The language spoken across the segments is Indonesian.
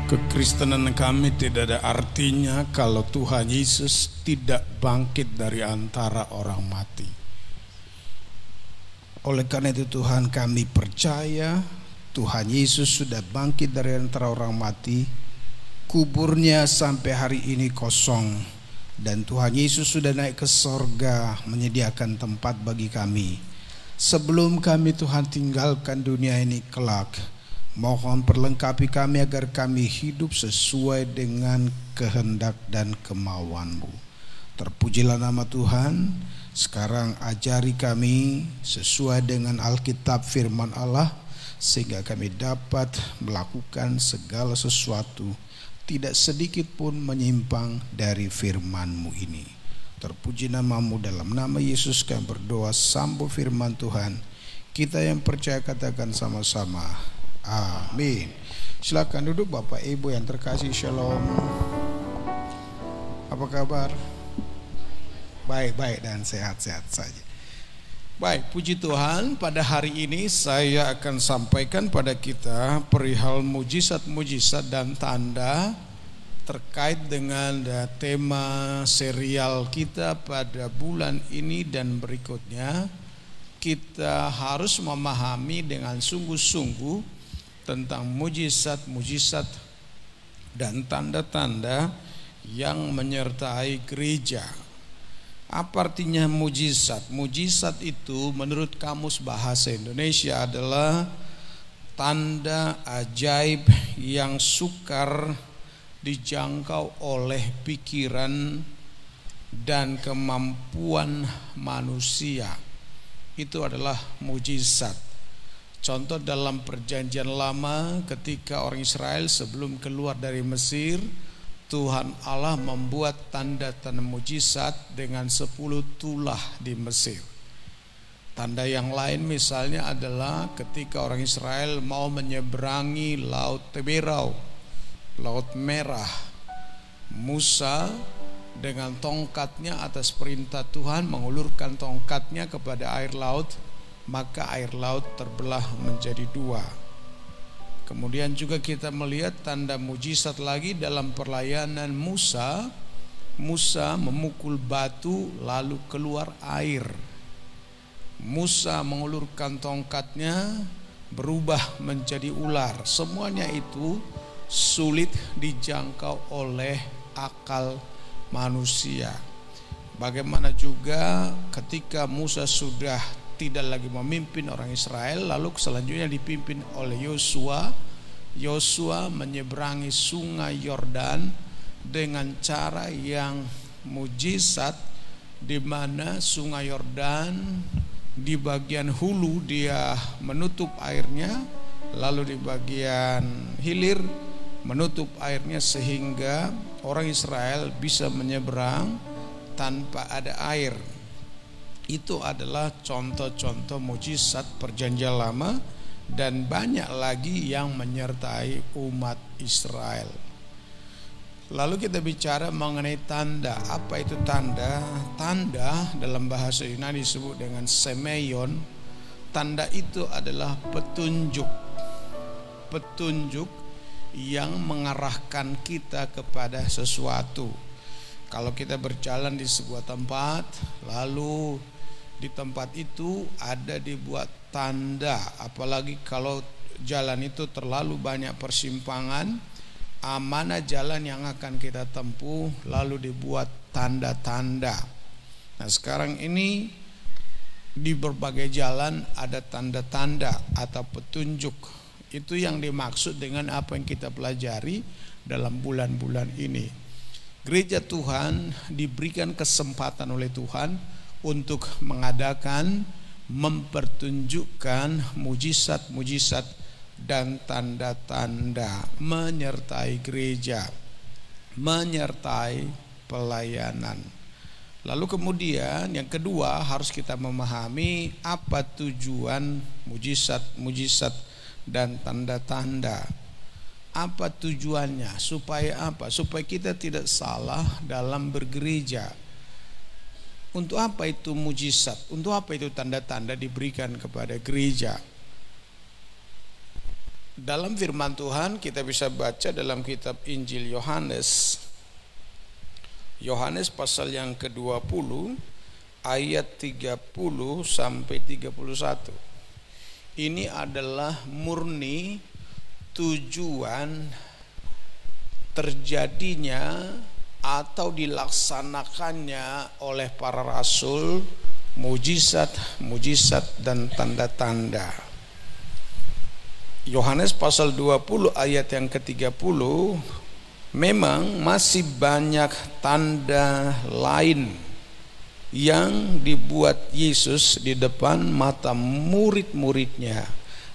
Kekristenan kami tidak ada artinya kalau Tuhan Yesus tidak bangkit dari antara orang mati. Oleh karena itu Tuhan, kami percaya Tuhan Yesus sudah bangkit dari antara orang mati. Kuburnya sampai hari ini kosong, dan Tuhan Yesus sudah naik ke sorga menyediakan tempat bagi kami. Sebelum kami Tuhan tinggalkan dunia ini kelak, mohon perlengkapi kami agar kami hidup sesuai dengan kehendak dan kemauan-Mu. Terpujilah nama Tuhan. Sekarang ajari kami sesuai dengan Alkitab firman Allah, sehingga kami dapat melakukan segala sesuatu, tidak sedikit pun menyimpang dari firman-Mu ini. Terpuji nama-Mu, dalam nama Yesus kami berdoa, sambung firman Tuhan. Kita yang percaya katakan sama-sama, amin. Silakan duduk Bapak Ibu yang terkasih. Shalom. Apa kabar? Baik-baik dan sehat-sehat saja. Baik, puji Tuhan, pada hari ini saya akan sampaikan pada kita perihal mujizat-mujizat dan tanda terkait dengan tema serial kita pada bulan ini dan berikutnya. Kita harus memahami dengan sungguh-sungguh tentang mujizat-mujizat dan tanda-tanda yang menyertai gereja. Apa artinya mujizat? Mujizat itu menurut Kamus Bahasa Indonesia adalah tanda ajaib yang sukar dijangkau oleh pikiran dan kemampuan manusia. Itu adalah mujizat. Contoh dalam Perjanjian Lama, ketika orang Israel sebelum keluar dari Mesir, Tuhan Allah membuat tanda-tanda mujizat dengan 10 tulah di Mesir. Tanda yang lain misalnya adalah ketika orang Israel mau menyeberangi Laut Teberau, Laut Merah, Musa dengan tongkatnya atas perintah Tuhan mengulurkan tongkatnya kepada air laut, maka air laut terbelah menjadi 2. Kemudian juga kita melihat tanda mujizat lagi dalam pelayanan Musa. Musa memukul batu lalu keluar air. Musa mengulurkan tongkatnya berubah menjadi ular. Semuanya itu sulit dijangkau oleh akal manusia. Bagaimana juga ketika Musa sudah tidak lagi memimpin orang Israel, lalu selanjutnya dipimpin oleh Yosua. Yosua menyeberangi sungai Yordan dengan cara yang mujizat, di mana sungai Yordan di bagian hulu dia menutup airnya, lalu di bagian hilir menutup airnya, sehingga orang Israel bisa menyeberang tanpa ada air. Itu adalah contoh-contoh mujizat Perjanjian Lama, dan banyak lagi yang menyertai umat Israel. Lalu kita bicara mengenai tanda. Apa itu tanda? Tanda dalam bahasa Yunani disebut dengan semeion. Tanda itu adalah petunjuk. Petunjuk yang mengarahkan kita kepada sesuatu. Kalau kita berjalan di sebuah tempat, lalu di tempat itu ada dibuat tanda, apalagi kalau jalan itu terlalu banyak persimpangan, mana jalan yang akan kita tempuh, lalu dibuat tanda-tanda. Nah, sekarang ini di berbagai jalan ada tanda-tanda atau petunjuk. Itu yang dimaksud dengan apa yang kita pelajari dalam bulan-bulan ini. Gereja Tuhan diberikan kesempatan oleh Tuhan untuk mengadakan, mempertunjukkan mujizat-mujizat dan tanda-tanda menyertai gereja, menyertai pelayanan. Lalu kemudian yang kedua, harus kita memahami apa tujuan mujizat-mujizat dan tanda-tanda. Apa tujuannya? Supaya apa? Supaya kita tidak salah dalam bergereja. Untuk apa itu mujizat? Untuk apa itu tanda-tanda diberikan kepada gereja? Dalam firman Tuhan kita bisa baca dalam kitab Injil Yohanes. Yohanes pasal yang ke-20 ayat 30 sampai 31. Ini adalah murni tujuan terjadinya atau dilaksanakannya oleh para rasul mujizat dan tanda-tanda. Yohanes pasal 20 ayat yang ke-30, memang masih banyak tanda lain yang dibuat Yesus di depan mata murid-muridnya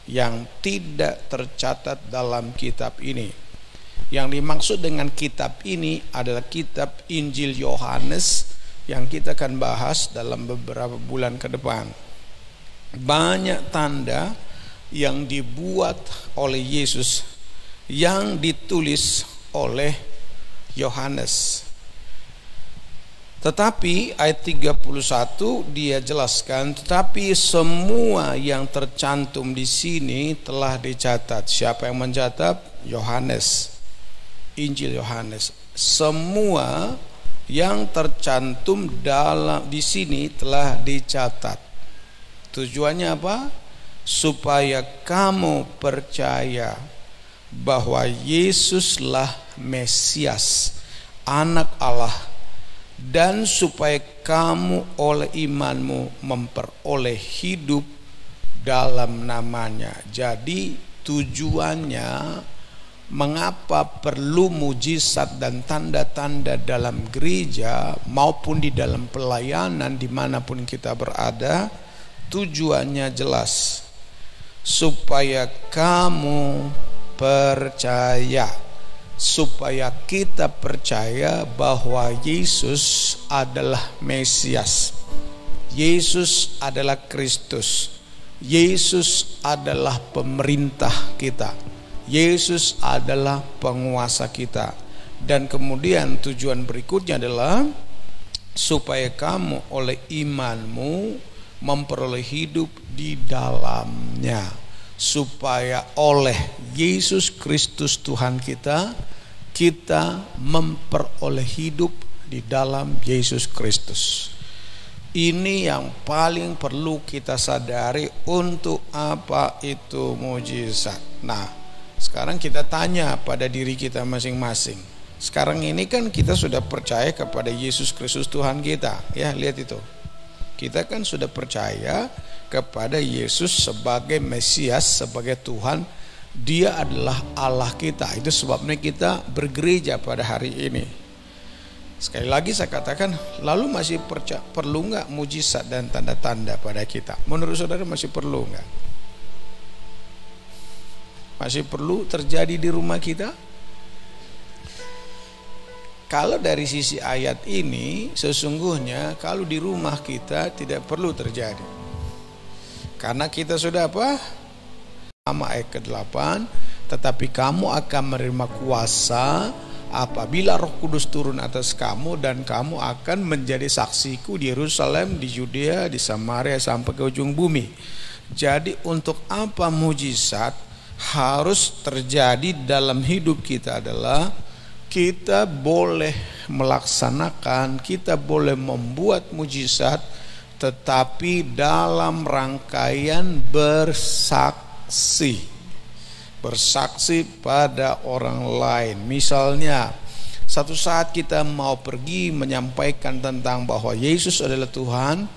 yang tidak tercatat dalam kitab ini. Yang dimaksud dengan kitab ini adalah kitab Injil Yohanes yang kita akan bahas dalam beberapa bulan ke depan. Banyak tanda yang dibuat oleh Yesus yang ditulis oleh Yohanes. Tetapi ayat 31 dia jelaskan, tetapi semua yang tercantum di sini telah dicatat. Siapa yang mencatat? Yohanes. Injil Yohanes. Semua yang tercantum di sini telah dicatat. Tujuannya apa? Supaya kamu percaya bahwa Yesuslah Mesias, Anak Allah, dan supaya kamu oleh imanmu memperoleh hidup dalam namanya. Jadi tujuannya mengapa perlu mujizat dan tanda-tanda dalam gereja maupun di dalam pelayanan dimanapun kita berada, tujuannya jelas. Supaya kamu percaya, supaya kita percaya bahwa Yesus adalah Mesias, Yesus adalah Kristus, Yesus adalah pemerintah kita, Yesus adalah penguasa kita. Dan kemudian tujuan berikutnya adalah supaya kamu oleh imanmu memperoleh hidup di dalamnya, supaya oleh Yesus Kristus Tuhan kita memperoleh hidup di dalam Yesus Kristus. Ini yang paling perlu kita sadari. Untuk apa itu mujizat? Nah, sekarang kita tanya pada diri kita masing-masing. Sekarang ini kan kita sudah percaya kepada Yesus Kristus Tuhan kita. Ya, lihat itu. Kita kan sudah percaya kepada Yesus sebagai Mesias, sebagai Tuhan. Dia adalah Allah kita. Itu sebabnya kita bergereja pada hari ini. Sekali lagi saya katakan, lalu masih perlu nggak mujizat dan tanda-tanda pada kita? Menurut saudara masih perlu nggak? Masih perlu terjadi di rumah kita? Kalau dari sisi ayat ini, sesungguhnya kalau di rumah kita tidak perlu terjadi. Karena kita sudah apa? Ayat ke-8, tetapi kamu akan menerima kuasa apabila Roh Kudus turun atas kamu, dan kamu akan menjadi saksiku di Yerusalem, di Yudea, di Samaria, sampai ke ujung bumi. Jadi untuk apa mujizat harus terjadi dalam hidup kita adalah kita boleh melaksanakan, kita boleh membuat mujizat, tetapi dalam rangkaian bersaksi pada orang lain. Misalnya, satu saat kita mau pergi menyampaikan tentang bahwa Yesus adalah Tuhan,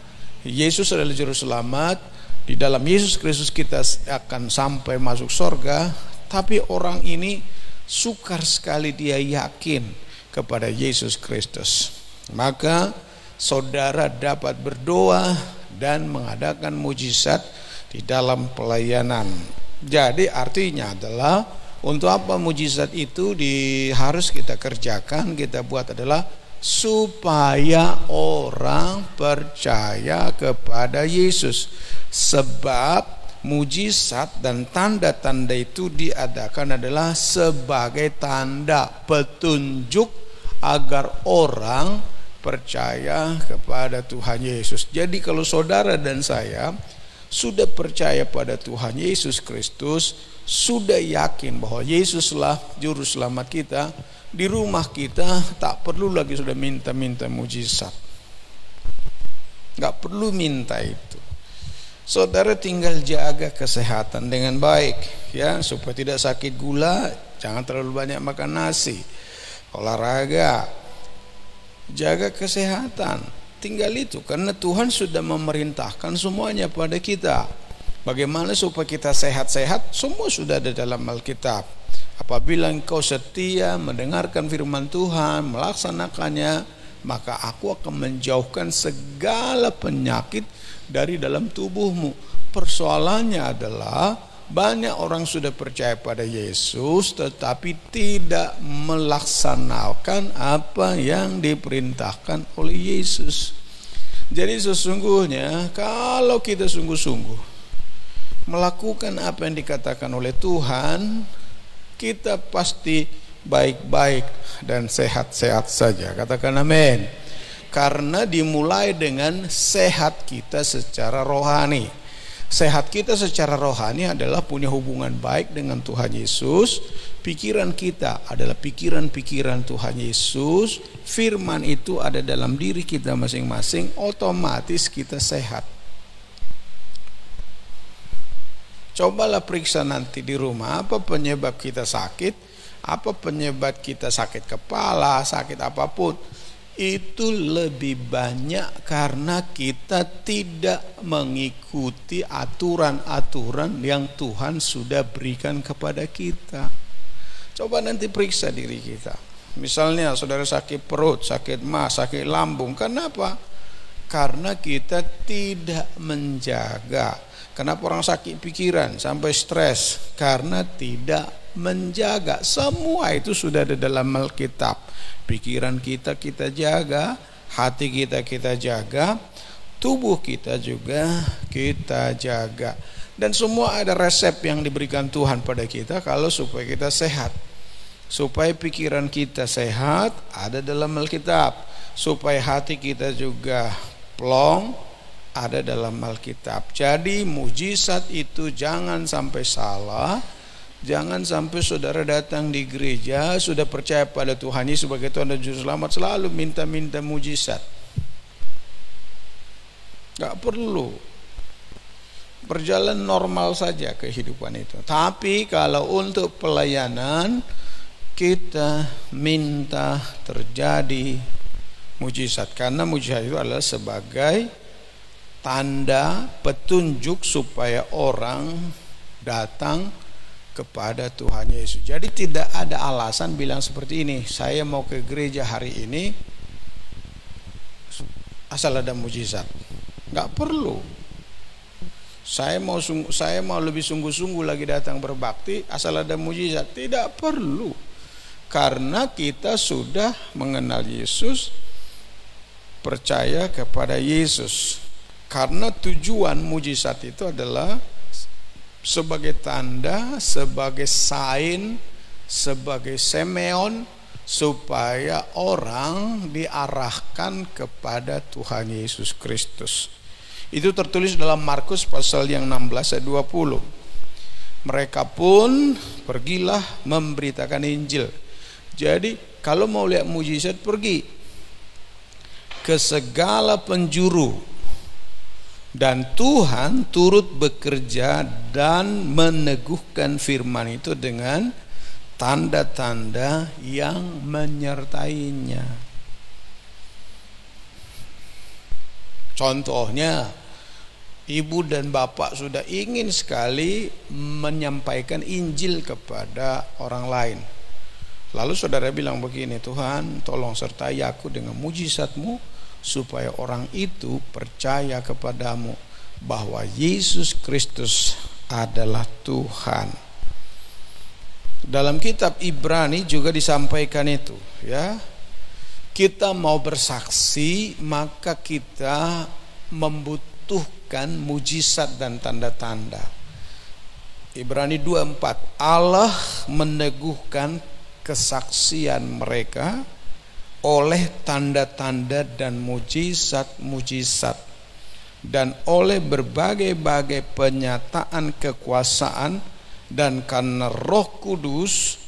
Yesus adalah Juru Selamat, di dalam Yesus Kristus kita akan sampai masuk surga, tapi orang ini sukar sekali dia yakin kepada Yesus Kristus. Maka saudara dapat berdoa dan mengadakan mujizat di dalam pelayanan. Jadi artinya adalah untuk apa mujizat itu harus kita kerjakan, kita buat adalah supaya orang percaya kepada Yesus. Sebab mujizat dan tanda-tanda itu diadakan adalah sebagai tanda petunjuk agar orang percaya kepada Tuhan Yesus. Jadi kalau saudara dan saya sudah percaya pada Tuhan Yesus Kristus, sudah yakin bahwa Yesuslah juru selamat kita, di rumah kita tak perlu lagi sudah minta-minta mujizat. Gak perlu minta itu. Saudara tinggal jaga kesehatan dengan baik, ya, supaya tidak sakit gula. Jangan terlalu banyak makan nasi, olahraga, jaga kesehatan. Tinggal itu, karena Tuhan sudah memerintahkan semuanya pada kita. Bagaimana supaya kita sehat-sehat, semua sudah ada dalam Alkitab. Apabila engkau setia mendengarkan firman Tuhan, melaksanakannya, maka aku akan menjauhkan segala penyakit dari dalam tubuhmu. Persoalannya adalah banyak orang sudah percaya pada Yesus tetapi tidak melaksanakan apa yang diperintahkan oleh Yesus. Jadi sesungguhnya kalau kita sungguh-sungguh melakukan apa yang dikatakan oleh Tuhan, kita pasti baik-baik dan sehat-sehat saja. Katakan amin. Karena dimulai dengan sehat kita secara rohani. Sehat kita secara rohani adalah punya hubungan baik dengan Tuhan Yesus. Pikiran kita adalah pikiran-pikiran Tuhan Yesus. Firman itu ada dalam diri kita masing-masing. Otomatis kita sehat. Cobalah periksa nanti di rumah, apa penyebab kita sakit, apa penyebab kita sakit kepala, sakit apapun. Itu lebih banyak karena kita tidak mengikuti aturan-aturan yang Tuhan sudah berikan kepada kita. Coba nanti periksa diri kita. Misalnya saudara sakit perut, sakit mah, sakit lambung. Kenapa? Karena kita tidak menjaga. Kenapa orang sakit pikiran sampai stres? Karena tidak menjaga. Semua itu sudah ada dalam Alkitab. Pikiran kita jaga, hati kita jaga, tubuh kita juga kita jaga. Dan semua ada resep yang diberikan Tuhan pada kita kalau supaya kita sehat. Supaya pikiran kita sehat ada dalam Alkitab. Supaya hati kita juga plong ada dalam Alkitab. Jadi mujizat itu jangan sampai salah. Jangan sampai saudara datang di gereja sudah percaya pada Tuhan Yesus sebagai Tuhan dan Juru Selamat selalu minta-minta mujizat. Gak perlu. Berjalan normal saja kehidupan itu. Tapi kalau untuk pelayanan kita minta terjadi mujizat, karena mujizat itu adalah sebagai tanda petunjuk supaya orang datang kepada Tuhan Yesus. Jadi tidak ada alasan bilang seperti ini, saya mau ke gereja hari ini asal ada mujizat. Gak perlu. Saya mau lebih sungguh-sungguh lagi datang berbakti asal ada mujizat. Tidak perlu. Karena kita sudah mengenal Yesus, percaya kepada Yesus. Karena tujuan mujizat itu adalah sebagai tanda, sebagai sign, sebagai semeon, supaya orang diarahkan kepada Tuhan Yesus Kristus. Itu tertulis dalam Markus pasal yang 16 ayat 20. Mereka pun pergilah memberitakan Injil. Jadi kalau mau lihat mujizat, pergi ke segala penjuru. Dan Tuhan turut bekerja dan meneguhkan firman itu dengan tanda-tanda yang menyertainya. Contohnya, ibu dan bapak sudah ingin sekali menyampaikan Injil kepada orang lain. Lalu saudara bilang begini, Tuhan tolong sertai aku dengan mujizat-Mu, supaya orang itu percaya kepadamu bahwa Yesus Kristus adalah Tuhan. Dalam kitab Ibrani juga disampaikan itu, ya. Kita mau bersaksi, maka kita membutuhkan mujizat dan tanda-tanda. Ibrani 2:4, Allah meneguhkan kesaksian mereka oleh tanda-tanda dan mujizat-mujizat, dan oleh berbagai-bagai penyataan kekuasaan dan karena Roh Kudus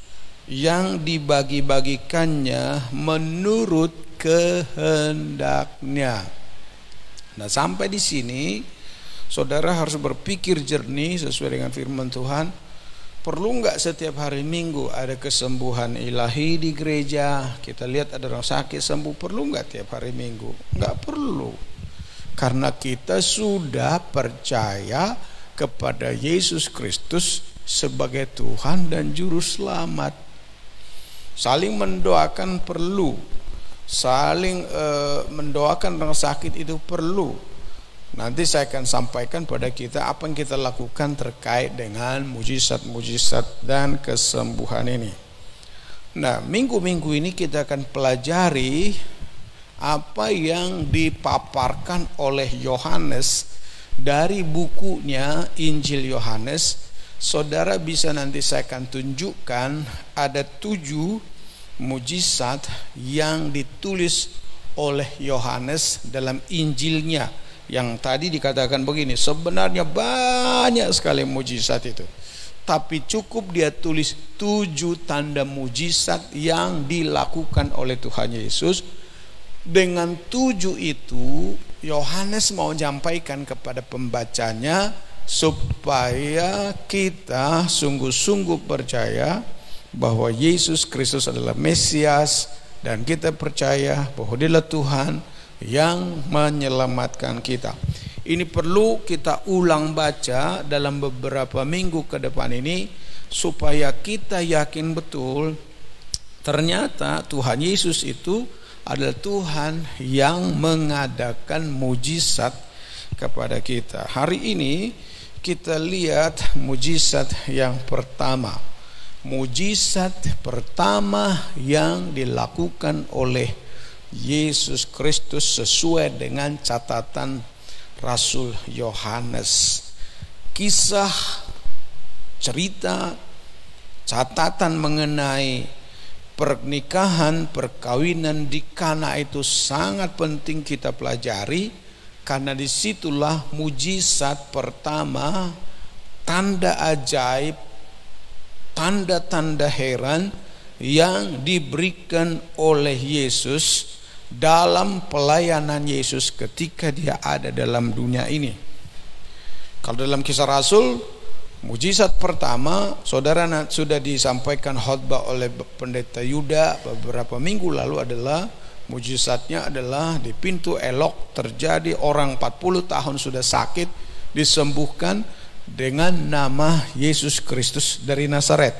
yang dibagi-bagikannya menurut kehendaknya. Nah, sampai di sini saudara harus berpikir jernih sesuai dengan firman Tuhan. Perlu nggak setiap hari Minggu ada kesembuhan ilahi di gereja? Kita lihat ada orang sakit sembuh, perlu nggak tiap hari Minggu? Nggak perlu, karena kita sudah percaya kepada Yesus Kristus sebagai Tuhan dan Juru Selamat. Saling mendoakan perlu, saling mendoakan orang sakit itu perlu. Nanti saya akan sampaikan pada kita apa yang kita lakukan terkait dengan mujizat-mujizat dan kesembuhan ini. Nah, minggu-minggu ini kita akan pelajari apa yang dipaparkan oleh Yohanes dari bukunya Injil Yohanes. Saudara bisa nanti saya akan tunjukkan ada 7 mujizat yang ditulis oleh Yohanes dalam Injilnya. Yang tadi dikatakan begini, sebenarnya banyak sekali mujizat itu, tapi cukup dia tulis 7 tanda mujizat yang dilakukan oleh Tuhan Yesus. Dengan 7 itu Yohanes mau menyampaikan kepada pembacanya supaya kita sungguh-sungguh percaya bahwa Yesus Kristus adalah Mesias, dan kita percaya bahwa Dia adalah Tuhan yang menyelamatkan kita. Ini perlu kita ulang baca dalam beberapa minggu ke depan ini supaya kita yakin betul ternyata Tuhan Yesus itu adalah Tuhan yang mengadakan mujizat kepada kita. Hari ini kita lihat mujizat yang pertama. Mujizat pertama yang dilakukan oleh Yesus Kristus sesuai dengan catatan Rasul Yohanes. Kisah, cerita, catatan mengenai pernikahan, perkawinan di Kana itu sangat penting kita pelajari, karena disitulah mujizat pertama, tanda ajaib, tanda-tanda heran yang diberikan oleh Yesus dalam pelayanan Yesus ketika dia ada dalam dunia ini. Kalau dalam Kisah Rasul, mujizat pertama saudara sudah disampaikan khotbah oleh Pendeta Yuda beberapa minggu lalu adalah mujizatnya adalah di pintu Elok terjadi orang 40 tahun sudah sakit disembuhkan dengan nama Yesus Kristus dari Nazaret.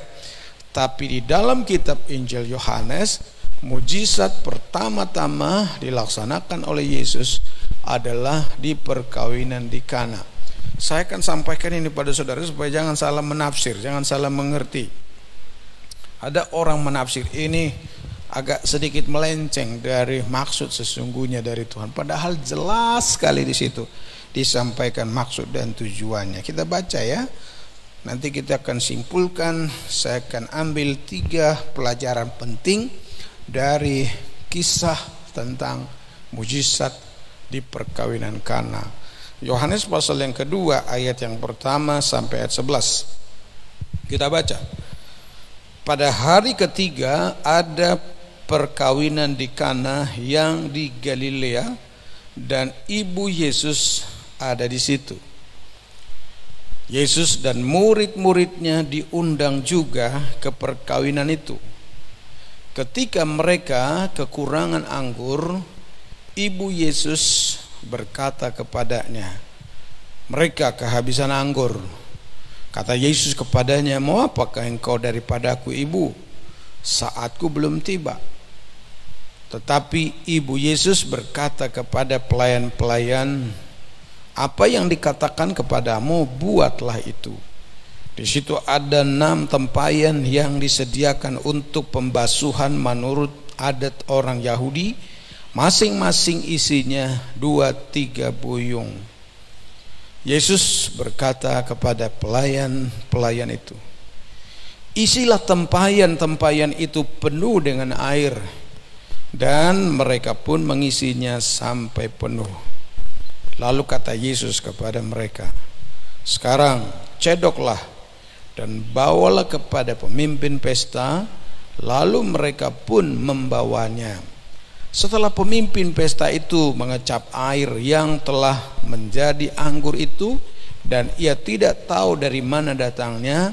Tapi di dalam kitab Injil Yohanes, mujizat pertama-tama dilaksanakan oleh Yesus adalah di perkawinan di Kana. Saya akan sampaikan ini pada saudara supaya jangan salah menafsir, jangan salah mengerti. Ada orang menafsir ini agak sedikit melenceng dari maksud sesungguhnya dari Tuhan, padahal jelas sekali di situ disampaikan maksud dan tujuannya. Kita baca ya. Nanti kita akan simpulkan. Saya akan ambil 3 pelajaran penting dari kisah tentang mujizat di perkawinan Kana. Yohanes pasal yang kedua ayat yang pertama sampai ayat 11. Kita baca. Pada hari ketiga ada perkawinan di Kana yang di Galilea, dan ibu Yesus ada di situ. Yesus dan murid-muridnya diundang juga ke perkawinan itu. Ketika mereka kekurangan anggur, ibu Yesus berkata kepadanya, "Mereka kehabisan anggur." Kata Yesus kepadanya, "Mau apakah engkau daripadaku, ibu? Saatku belum tiba." Tetapi ibu Yesus berkata kepada pelayan-pelayan, "Apa yang dikatakan kepadamu, buatlah itu." Di situ ada 6 tempayan yang disediakan untuk pembasuhan menurut adat orang Yahudi, masing-masing isinya 2-3 buyung. Yesus berkata kepada pelayan-pelayan itu, "Isilah tempayan-tempayan itu penuh dengan air." Dan mereka pun mengisinya sampai penuh. Lalu kata Yesus kepada mereka, "Sekarang cedoklah dan bawalah kepada pemimpin pesta, lalu mereka pun membawanya. Setelah pemimpin pesta itu mengecap air yang telah menjadi anggur itu, dan ia tidak tahu dari mana datangnya,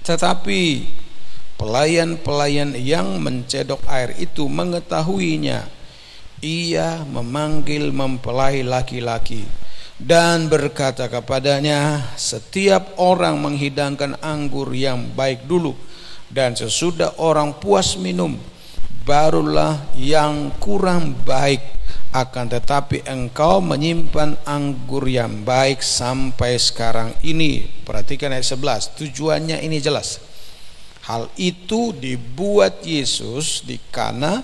tetapi pelayan-pelayan yang mencedok air itu mengetahuinya, ia memanggil mempelai laki-laki dan berkata kepadanya, setiap orang menghidangkan anggur yang baik dulu, dan sesudah orang puas minum, barulah yang kurang baik. Akan tetapi engkau menyimpan anggur yang baik sampai sekarang ini. Perhatikan ayat 11, tujuannya ini jelas. Hal itu dibuat Yesus di Kana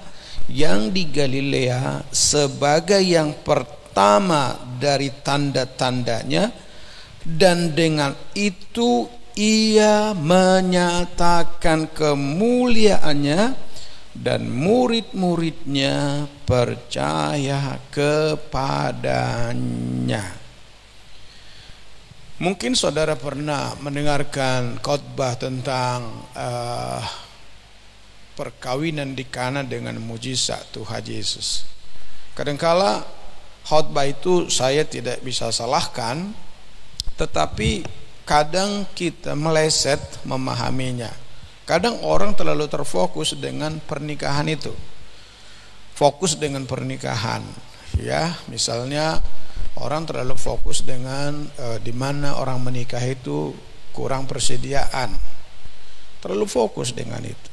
yang di Galilea sebagai yang pertama dari tanda-tandanya, dan dengan itu ia menyatakan kemuliaannya, dan murid-muridnya percaya kepadanya. Mungkin saudara pernah mendengarkan khotbah tentang perkawinan di Kana dengan mujizat Tuhan Yesus. Kadangkala khotbah itu saya tidak bisa salahkan, tetapi kadang kita meleset memahaminya. Kadang orang terlalu terfokus dengan pernikahan itu, fokus dengan pernikahan, ya. Misalnya orang terlalu fokus dengan di mana orang menikah itu kurang persediaan, terlalu fokus dengan itu.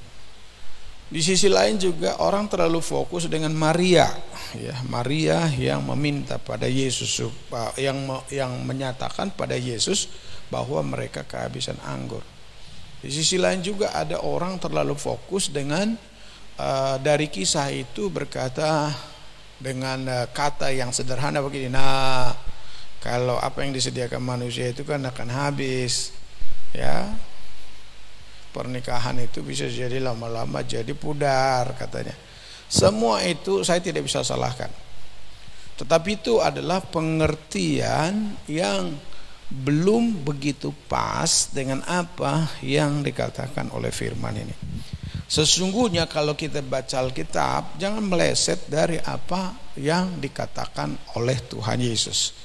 Di sisi lain juga orang terlalu fokus dengan Maria, ya, Maria yang meminta pada Yesus, yang menyatakan pada Yesus bahwa mereka kehabisan anggur. Di sisi lain juga ada orang terlalu fokus dengan dari kisah itu berkata dengan kata yang sederhana begini, nah kalau apa yang disediakan manusia itu kan akan habis, ya, pernikahan itu bisa jadi lama-lama jadi pudar katanya. Semua itu saya tidak bisa salahkan, tetapi itu adalah pengertian yang belum begitu pas dengan apa yang dikatakan oleh firman ini. Sesungguhnya kalau kita baca Alkitab, jangan meleset dari apa yang dikatakan oleh Tuhan Yesus.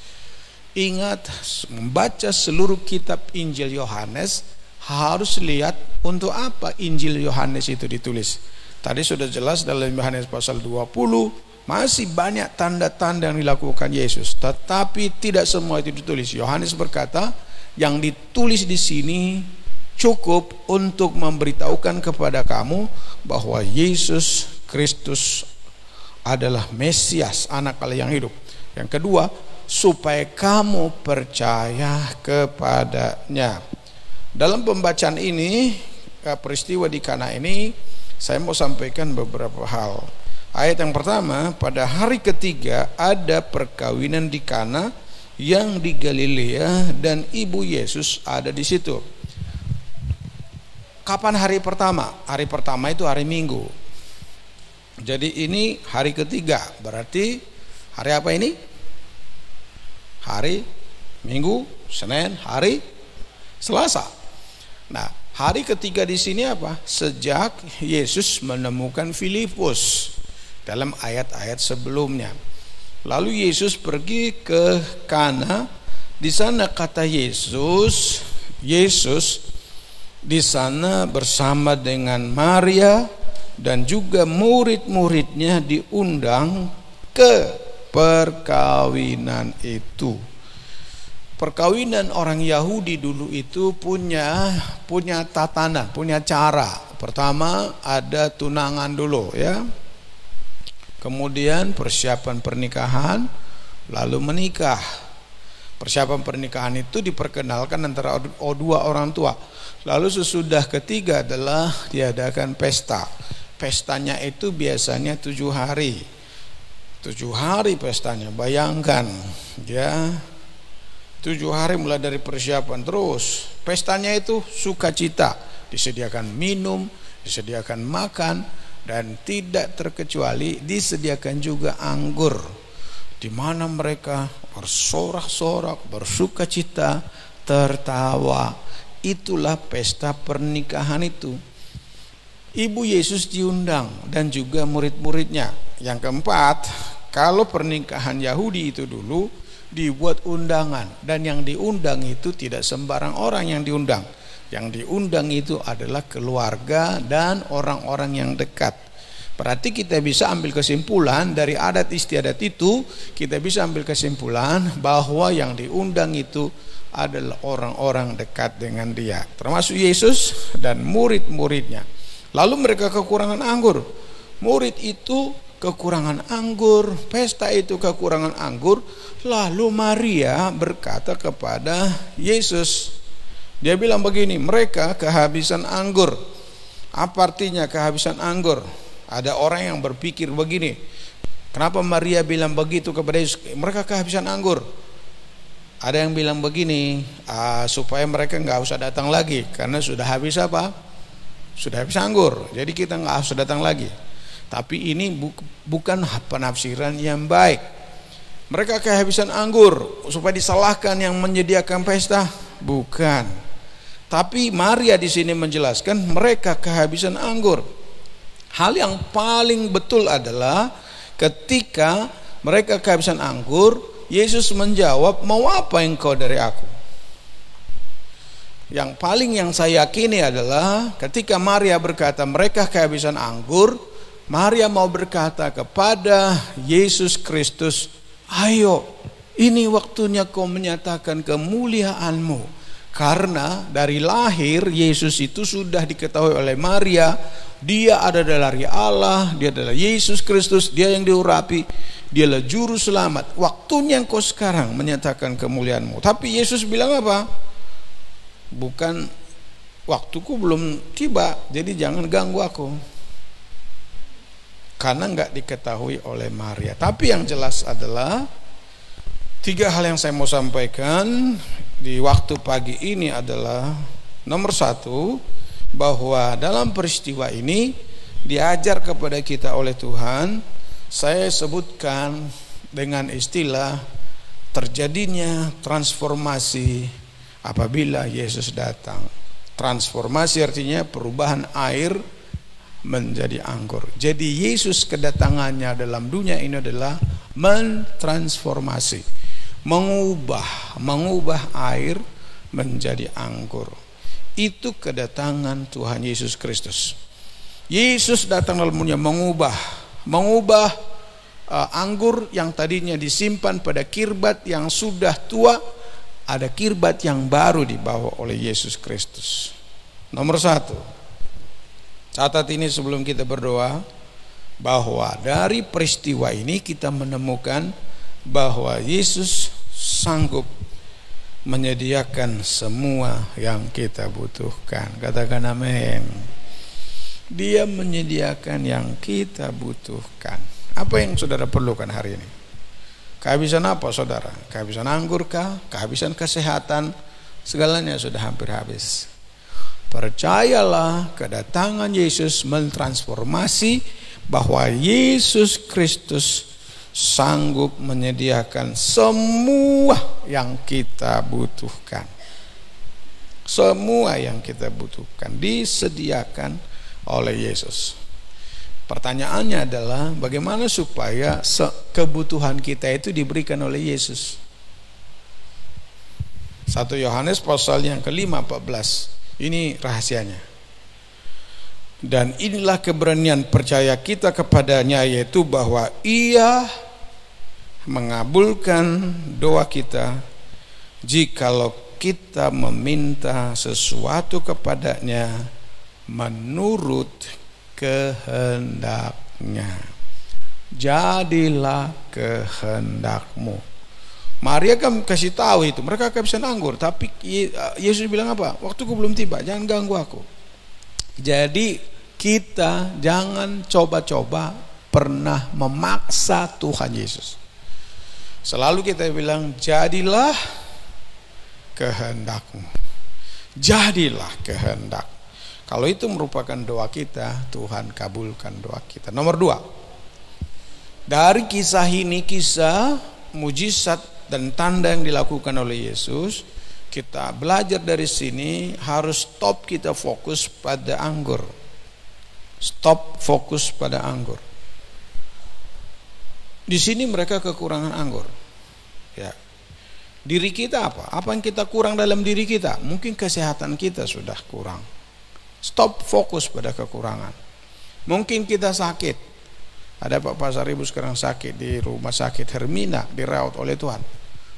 Ingat, membaca seluruh kitab Injil Yohanes harus lihat untuk apa Injil Yohanes itu ditulis. Tadi sudah jelas dalam Yohanes pasal 20, masih banyak tanda-tanda yang dilakukan Yesus, tetapi tidak semua itu ditulis. Yohanes berkata, yang ditulis di sini cukup untuk memberitahukan kepada kamu bahwa Yesus Kristus adalah Mesias, anak Allah yang hidup. Yang kedua, supaya kamu percaya kepadanya. Dalam pembacaan ini, peristiwa di Kana ini, saya mau sampaikan beberapa hal. Ayat yang pertama, pada hari ketiga ada perkawinan di Kana yang di Galilea dan ibu Yesus ada di situ. Kapan hari pertama? Hari pertama itu hari Minggu. Jadi ini hari ketiga, berarti hari apa ini? Hari Minggu, Senin, hari Selasa. Nah, hari ketiga di sini apa? Sejak Yesus menemukan Filipus. Dalam ayat-ayat sebelumnya, lalu Yesus pergi ke Kana. Di sana kata Yesus di sana bersama dengan Maria dan juga murid-muridnya diundang ke perkawinan itu. Perkawinan orang Yahudi dulu itu punya tatanan, punya cara. Pertama ada tunangan dulu, ya. Kemudian persiapan pernikahan, lalu menikah. Persiapan pernikahan itu diperkenalkan antara dua orang tua. Lalu sesudah ketiga adalah diadakan pesta. Pestanya itu biasanya 7 hari. 7 hari pestanya, bayangkan, ya. 7 hari mulai dari persiapan terus. Pestanya itu sukacita, disediakan minum, disediakan makan, dan tidak terkecuali disediakan juga anggur, di mana mereka bersorak-sorak, bersukacita, tertawa Itulah pesta pernikahan itu. Ibu Yesus diundang dan juga murid-muridnya. Yang keempat, kalau pernikahan Yahudi itu dulu dibuat undangan, dan yang diundang itu tidak sembarang orang yang diundang. Yang diundang itu adalah keluarga dan orang-orang yang dekat. Berarti kita bisa ambil kesimpulan dari adat istiadat itu, kita bisa ambil kesimpulan bahwa yang diundang itu adalah orang-orang dekat dengan dia, termasuk Yesus dan murid-muridnya. Lalu mereka kekurangan anggur. Murid itu kekurangan anggur, pesta itu kekurangan anggur. Lalu Maria berkata kepada Yesus, dia bilang begini, mereka kehabisan anggur. Apa artinya kehabisan anggur? Ada orang yang berpikir begini, kenapa Maria bilang begitu kepada Yesus? Mereka kehabisan anggur. Ada yang bilang begini, supaya mereka nggak usah datang lagi karena sudah habis apa? Sudah habis anggur. Jadi kita nggak usah datang lagi. Tapi ini bukan penafsiran yang baik. Mereka kehabisan anggur supaya disalahkan yang menyediakan pesta? Bukan. Tapi Maria di sini menjelaskan mereka kehabisan anggur. Hal yang paling betul adalah ketika mereka kehabisan anggur, Yesus menjawab, mau apa engkau dari aku? Yang paling yang saya yakini adalah ketika Maria berkata mereka kehabisan anggur, Maria mau berkata kepada Yesus Kristus, ayo, ini waktunya kau menyatakan kemuliaanmu. Karena dari lahir Yesus itu sudah diketahui oleh Maria, dia adalah dari Allah, dia adalah Yesus Kristus, dia yang diurapi, dialah juru selamat. Waktunya engkau sekarang menyatakan kemuliaanmu. Tapi Yesus bilang apa? Bukan, waktuku belum tiba, jadi jangan ganggu aku. Karena enggak diketahui oleh Maria. Tapi yang jelas adalah 3 hal yang saya mau sampaikan di waktu pagi ini adalah, nomor 1, bahwa dalam peristiwa ini diajar kepada kita oleh Tuhan. Saya sebutkan dengan istilah terjadinya transformasi apabila Yesus datang. Transformasi artinya perubahan air menjadi anggur. Jadi Yesus kedatangannya dalam dunia ini adalah mentransformasi, mengubah air menjadi anggur. Itu kedatangan Tuhan Yesus Kristus. Yesus datang dalam dunia mengubah anggur yang tadinya disimpan pada kirbat yang sudah tua, ada kirbat yang baru dibawa oleh Yesus Kristus. Nomor 1, catat ini sebelum kita berdoa, bahwa dari peristiwa ini kita menemukan bahwa Yesus sanggup menyediakan semua yang kita butuhkan. Katakan amin. Dia menyediakan yang kita butuhkan. Apa yang saudara perlukan hari ini? Kehabisan apa saudara? Kehabisan anggur kah? Kehabisan kesehatan? Segalanya sudah hampir habis. Percayalah, kedatangan Yesus mentransformasi, bahwa Yesus Kristus sanggup menyediakan semua yang kita butuhkan. Semua yang kita butuhkan disediakan oleh Yesus. Pertanyaannya adalah bagaimana supaya kebutuhan kita itu diberikan oleh Yesus. 1 Yohanes pasal yang ke-5:14. Ini rahasianya. Dan inilah keberanian percaya kita kepadanya, yaitu bahwa Ia mengabulkan doa kita jikalau kita meminta sesuatu kepadanya menurut kehendaknya. Jadilah kehendakmu. Maria kan kasih tahu itu, mereka kehabisan anggur, tapi Yesus bilang apa? Waktuku belum tiba, jangan ganggu aku. Jadi kita jangan coba-coba pernah memaksa Tuhan Yesus. Selalu kita bilang, jadilah kehendakmu. Jadilah kehendak. Kalau itu merupakan doa kita, Tuhan kabulkan doa kita. Nomor 2, dari kisah ini, kisah mujizat dan tanda yang dilakukan oleh Yesus, kita belajar dari sini, harus stop kita fokus pada anggur. Stop fokus pada anggur. Di sini mereka kekurangan anggur. Ya. Diri kita apa? Apa yang kita kurang dalam diri kita? Mungkin kesehatan kita sudah kurang. Stop fokus pada kekurangan. Mungkin kita sakit. Ada Pak Pasaribu sekarang sakit di rumah sakit Hermina, dirawat oleh Tuhan.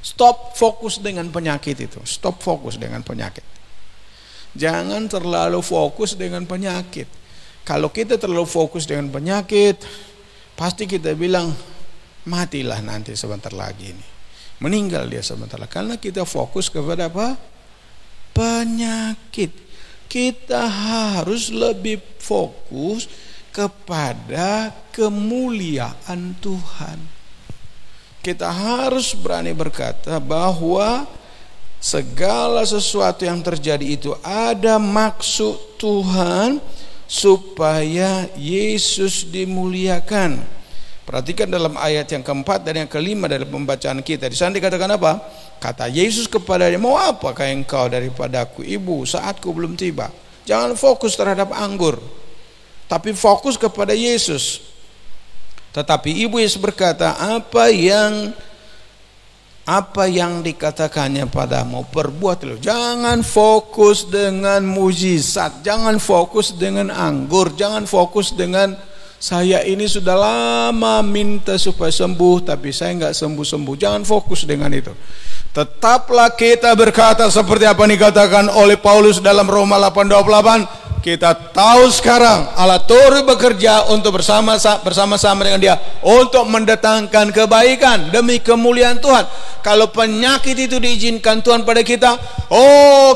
Stop fokus dengan penyakit itu. Stop fokus dengan penyakit. Jangan terlalu fokus dengan penyakit. Kalau kita terlalu fokus dengan penyakit, pasti kita bilang, matilah nanti sebentar lagi ini. Meninggal dia sebentar lagi. Karena kita fokus kepada apa? Penyakit. Kita harus lebih fokus kepada kemuliaan Tuhan. Kita harus berani berkata bahwa segala sesuatu yang terjadi itu ada maksud Tuhan supaya Yesus dimuliakan. Perhatikan dalam ayat yang keempat dan yang kelima dari pembacaan kita. Di sana dikatakan apa? Kata Yesus kepadanya, mau apakah engkau daripadaku, Ibu, saatku belum tiba. Jangan fokus terhadap anggur, tapi fokus kepada Yesus. Tetapi Ibu Yesus berkata, apa yang dikatakannya padamu, perbuatlah. Jangan fokus dengan mujizat, jangan fokus dengan anggur, jangan fokus dengan saya ini sudah lama minta supaya sembuh tapi saya nggak sembuh-sembuh. Jangan fokus dengan itu. Tetaplah kita berkata seperti apa yang dikatakan oleh Paulus dalam Roma 8:28. Kita tahu sekarang Allah turut bekerja untuk bersama-sama dengan dia untuk mendatangkan kebaikan demi kemuliaan Tuhan. Kalau penyakit itu diizinkan Tuhan pada kita,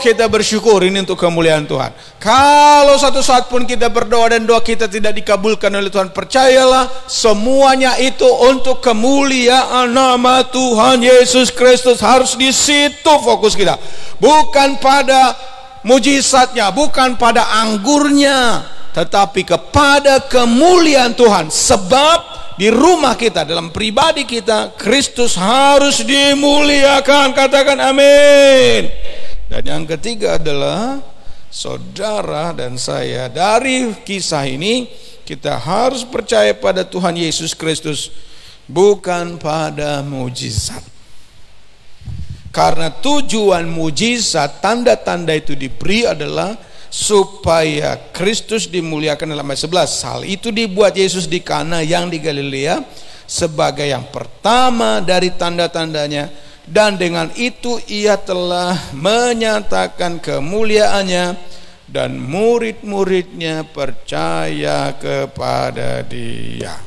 kita bersyukur ini untuk kemuliaan Tuhan. Kalau satu saat pun kita berdoa dan doa kita tidak dikabulkan oleh Tuhan, percayalah semuanya itu untuk kemuliaan nama Tuhan Yesus Kristus. Harus di situ fokus kita, bukan pada mujizatnya, bukan pada anggurnya, tetapi kepada kemuliaan Tuhan. Sebab di rumah kita, dalam pribadi kita, Kristus harus dimuliakan. Katakan amin. Dan yang ketiga adalah saudara dan saya, dari kisah ini kita harus percaya pada Tuhan Yesus Kristus, bukan pada mujizat. Karena tujuan mujizat, tanda-tanda itu diberi adalah supaya Kristus dimuliakan. Dalam ayat 11, hal itu dibuat Yesus di Kana yang di Galilea sebagai yang pertama dari tanda-tandanya, dan dengan itu ia telah menyatakan kemuliaannya dan murid-muridnya percaya kepada dia.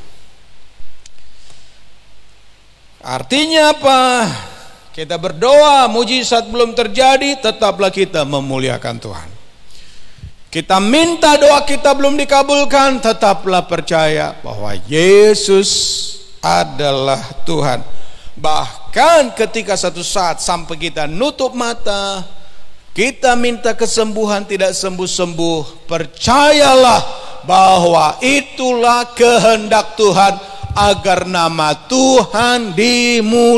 Artinya apa? Kita berdoa, mujizat belum terjadi, tetaplah kita memuliakan Tuhan. Kita minta doa kita belum dikabulkan, tetaplah percaya bahwa Yesus adalah Tuhan. Bahkan ketika satu saat sampai kita nutup mata, kita minta kesembuhan tidak sembuh-sembuh, percayalah bahwa itulah kehendak Tuhan, agar nama Tuhan dimuliakan.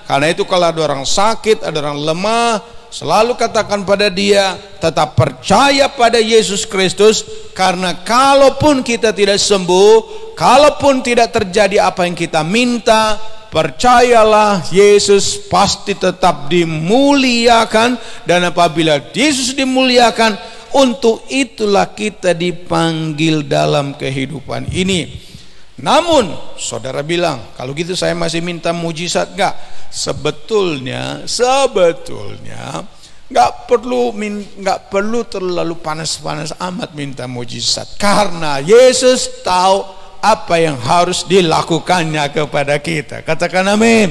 Karena itu kalau ada orang sakit, ada orang lemah, selalu katakan pada dia, tetap percaya pada Yesus Kristus. Karena kalaupun kita tidak sembuh, kalaupun tidak terjadi apa yang kita minta, percayalah Yesus pasti tetap dimuliakan. Dan apabila Yesus dimuliakan, untuk itulah kita dipanggil dalam kehidupan ini. Namun saudara bilang, kalau gitu saya masih minta mujizat enggak? Sebetulnya nggak perlu terlalu panas-panas amat minta mujizat, karena Yesus tahu apa yang harus dilakukannya kepada kita. Katakan amin.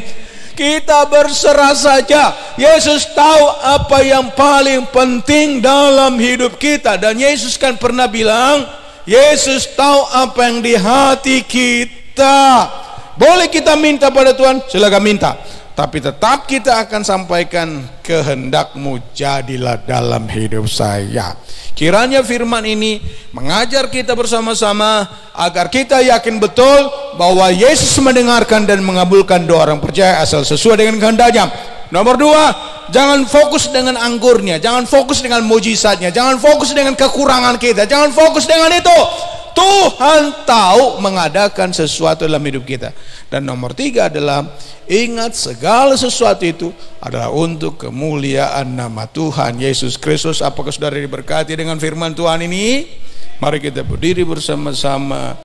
Kita berserah saja. Yesus tahu apa yang paling penting dalam hidup kita. Dan Yesus kan pernah bilang, Yesus tahu apa yang di hati kita. Boleh kita minta pada Tuhan, silakan minta. Tapi tetap kita akan sampaikan, kehendak-Mu jadilah dalam hidup saya. Kiranya firman ini mengajar kita bersama-sama agar kita yakin betul bahwa Yesus mendengarkan dan mengabulkan doa orang percaya asal sesuai dengan kehendaknya. Nomor 2, jangan fokus dengan anggurnya, jangan fokus dengan mujizatnya, jangan fokus dengan kekurangan kita, jangan fokus dengan itu. Tuhan tahu mengadakan sesuatu dalam hidup kita. Dan nomor 3 adalah ingat segala sesuatu itu adalah untuk kemuliaan nama Tuhan Yesus Kristus. Apakah saudara diberkati dengan firman Tuhan ini? Mari kita berdiri bersama-sama.